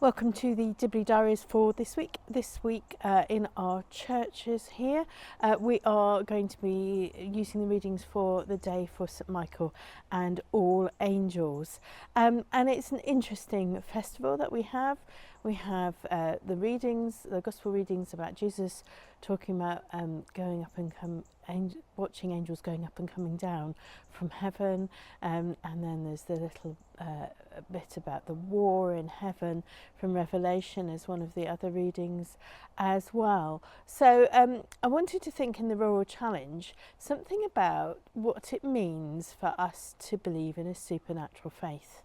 Welcome to the Dibley Diaries for this week. This week in our churches here, we are going to be using the readings for the day for St Michael and All Angels. And it's an interesting festival that we have. We have the readings, the Gospel readings about Jesus talking about going up and watching angels going up and coming down from heaven. And then there's the little bit about the war in heaven from Revelation as one of the other readings as well. So I wanted to think in the Rural Challenge something about what it means for us to believe in a supernatural faith.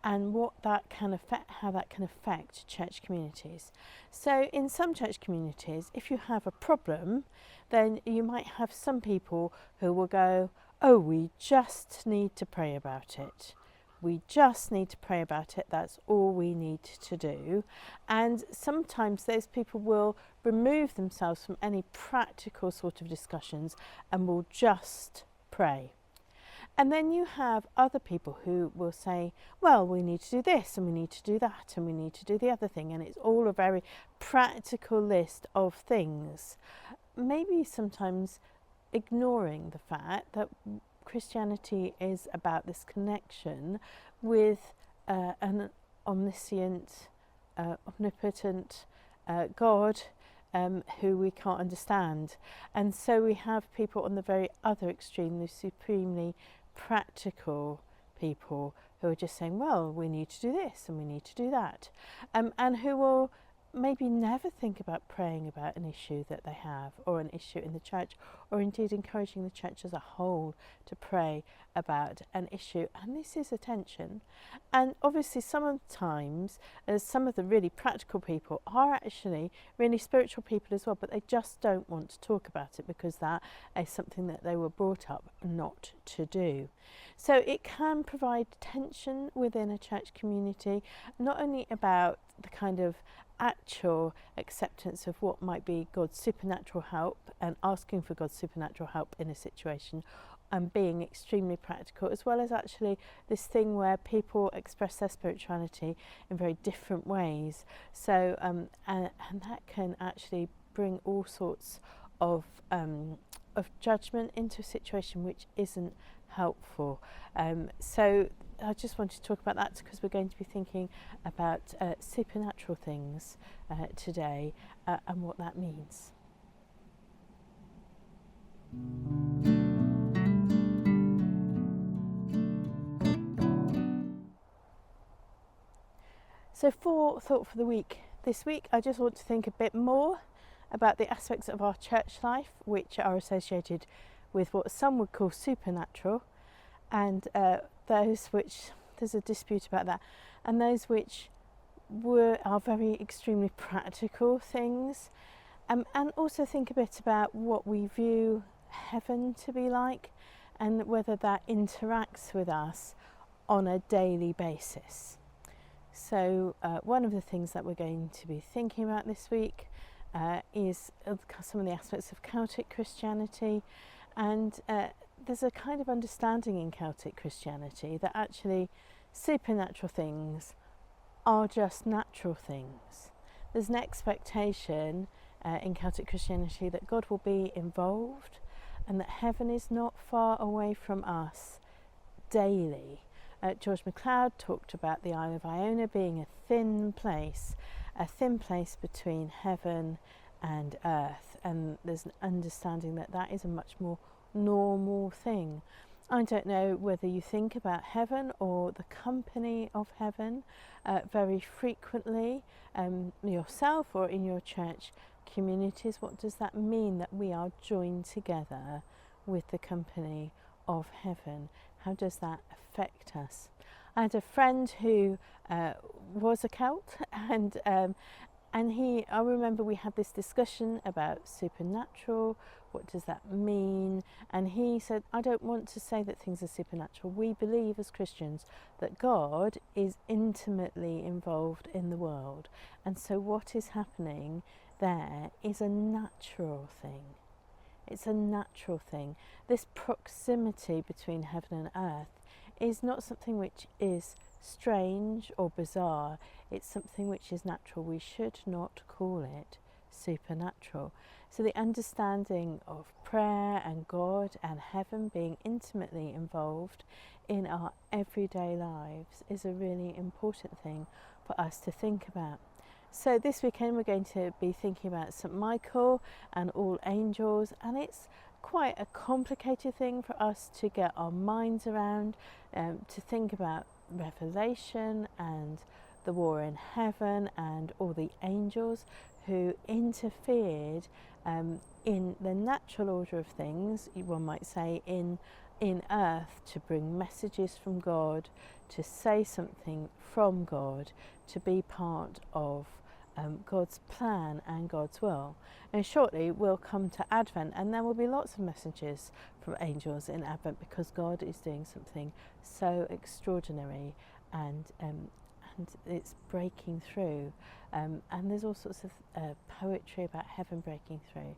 And what that can affect, how that can affect church communities. So in some church communities, if you have a problem, then you might have some people who will go, oh, we just need to pray about it. We just need to pray about it. That's all we need to do. And sometimes those people will remove themselves from any practical sort of discussions and will just pray. And then you have other people who will say, well, we need to do this and we need to do that and we need to do the other thing. And it's all a very practical list of things. Maybe sometimes ignoring the fact that Christianity is about this connection with an omniscient, omnipotent God who we can't understand. And so we have people on the very other extreme, the supremely practical people who are just saying, well, we need to do this and we need to do that, and who will maybe never think about praying about an issue that they have or an issue in the church, or indeed encouraging the church as a whole to pray about an issue. And this is a tension. And obviously sometimes some of the really practical people are actually really spiritual people as well, but they just don't want to talk about it because that is something that they were brought up not to do. So it can provide tension within a church community, not only about the kind of actual acceptance of what might be God's supernatural help and asking for God's supernatural help in a situation and being extremely practical, as well as actually this thing where people express their spirituality in very different ways. So and that can actually bring all sorts of judgment into a situation which isn't helpful. So I just wanted to talk about that because we're going to be thinking about supernatural things today and what that means. So for Thought for the Week this week, I just want to think a bit more about the aspects of our church life which are associated with what some would call supernatural, and those which, there's a dispute about that, and those which are very extremely practical things, and also think a bit about what we view heaven to be like and whether that interacts with us on a daily basis. So one of the things that we're going to be thinking about this week is some of the aspects of Celtic Christianity, and there's a kind of understanding in Celtic Christianity that actually supernatural things are just natural things. There's an expectation in Celtic Christianity that God will be involved and that heaven is not far away from us daily. George MacLeod talked about the Isle of Iona being a thin place between heaven and earth, and there's an understanding that that is a much more normal thing. I don't know whether you think about heaven or the company of heaven very frequently yourself or in your church communities. What does that mean that we are joined together with the company of heaven? How does that affect us? I had a friend who was a Celt, and I remember we had this discussion about supernatural. What does that mean? And he said, I don't want to say that things are supernatural. We believe as Christians that God is intimately involved in the world. And so what is happening there is a natural thing. It's a natural thing. This proximity between heaven and earth is not something which is strange or bizarre. It's something which is natural. We should not call it supernatural. So the understanding of prayer and God and heaven being intimately involved in our everyday lives is a really important thing for us to think about. So this weekend we're going to be thinking about St. Michael and all angels, and it's quite a complicated thing for us to get our minds around, to think about Revelation and the war in heaven and all the angels who interfered in the natural order of things, one might say, in earth, to bring messages from God, to say something from God, to be part of God's plan and God's will. And shortly we'll come to Advent, and there will be lots of messages from angels in Advent, because God is doing something so extraordinary, and it's breaking through, and there's all sorts of poetry about heaven breaking through.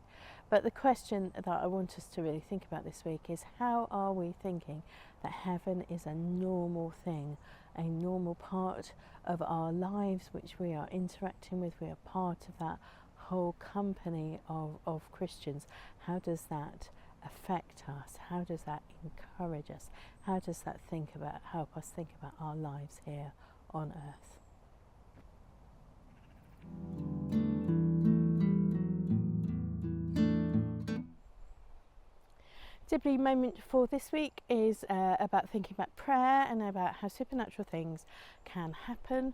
But the question that I want us to really think about this week is, how are we thinking that heaven is a normal thing, a normal part of our lives which we are interacting with? We are part of that whole company of Christians. How does that affect us? How does that encourage us? How does that help us think about our lives here on earth? Dibley moment for this week is about thinking about prayer and about how supernatural things can happen.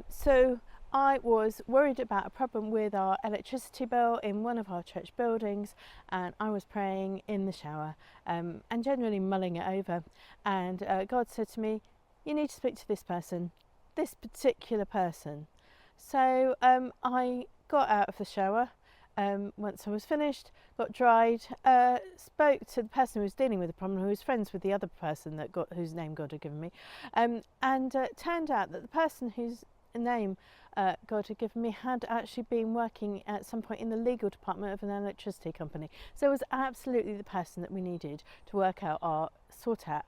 So I was worried about a problem with our electricity bill in one of our church buildings, and I was praying in the shower and generally mulling it over, and God said to me, you need to speak to this person, this particular person. So I got out of the shower once I was finished, got dried, spoke to the person who was dealing with the problem, who was friends with the other person whose name God had given me, and turned out that the person whose name God had given me had actually been working at some point in the legal department of an electricity company. So it was absolutely the person that we needed to help sort out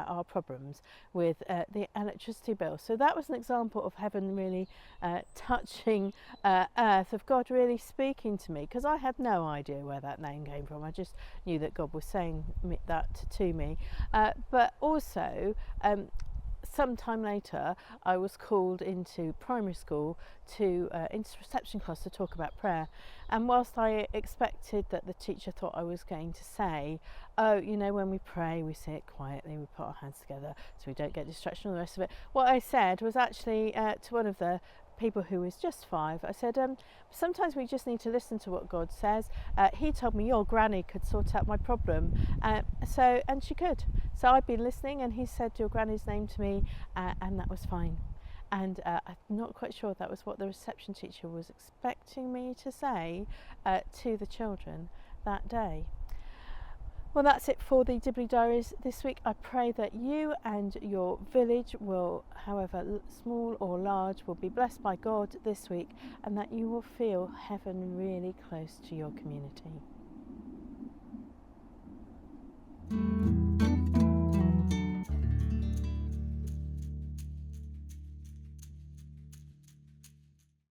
our problems with the electricity bill. So that was an example of heaven really touching earth, of God really speaking to me, because I had no idea where that name came from. I just knew that God was saying that to me. But also, sometime later I was called into primary school into reception class to talk about prayer, and whilst I expected that the teacher thought I was going to say, oh, you know, when we pray we say it quietly, we put our hands together so we don't get distraction, all the rest of it, what I said was actually to one of the people who was just 5, I said, sometimes we just need to listen to what God says. He told me your granny could sort out my problem, and she could. So I've been listening, and he said your granny's name to me, and that was fine. And I'm not quite sure that was what the reception teacher was expecting me to say to the children that day. Well, that's it for the Dibley Diaries this week. I pray that you and your village will, however small or large, will be blessed by God this week, and that you will feel heaven really close to your community.